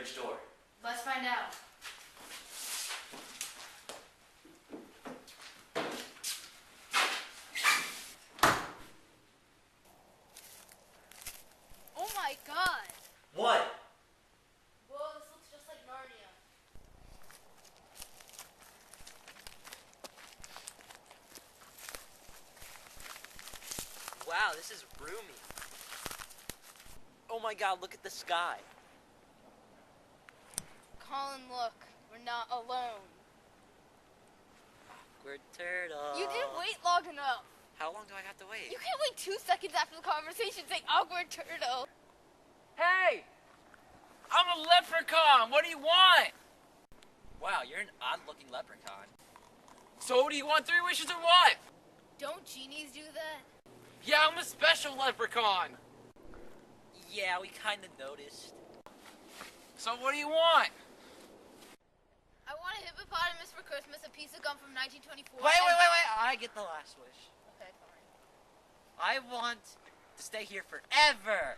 fridge door? Let's find out. Oh my god! What? Whoa, this looks just like Narnia. Wow, this is roomy. Oh my god, look at the sky. Colin, look. We're not alone. Awkward turtle. You didn't wait long enough. How long do I have to wait? You can't wait 2 seconds after the conversation saying awkward turtle. Hey! I'm a leprechaun! What do you want? Wow, you're an odd-looking leprechaun. So do you want 3 wishes or what? Don't genies do that? Yeah, I'm a special leprechaun! Yeah, we kinda noticed. So what do you want? I want a hippopotamus for Christmas, a piece of gum from 1924. Wait, I get the last wish. Okay, fine. I want to stay here forever.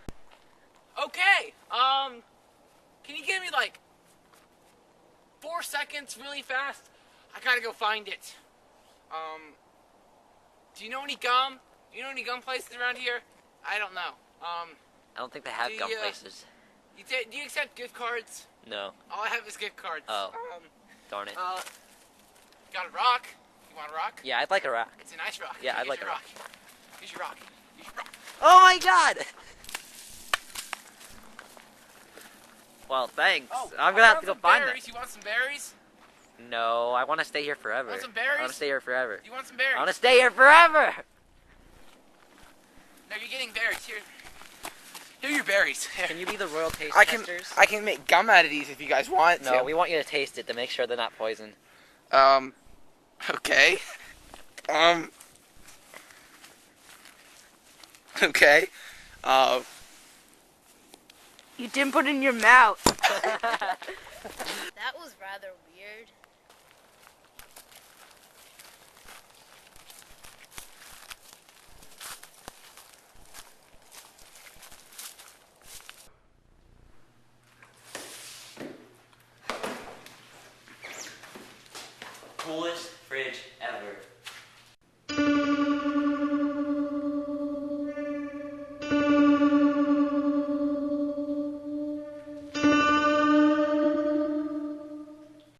Okay, can you give me like 4 seconds really fast? I gotta go find it. Do you know any gum? Do you know any gum places around here? I don't know. I don't think they have gum places. Do you accept gift cards? No. All I have is gift cards. Oh. Darn it. Got a rock? You want a rock? Yeah, I'd like a rock. It's a nice rock. Yeah, I'd Here's like your a rock. Here's your rock. Here's your rock. Oh my god! Well, thanks. Oh, I'm gonna have to go find them. berries. You want some berries? No, I want to stay here forever. Want some berries? I want to stay here forever. You want some berries? I want to stay here forever! No, you're getting berries. Here are your berries. Here. Can you be the royal taste testers? I can make gum out of these if you guys want to. No, we want you to taste it to make sure they're not poison. Okay. Okay. You didn't put it in your mouth. That was rather weird. Coolest fridge ever.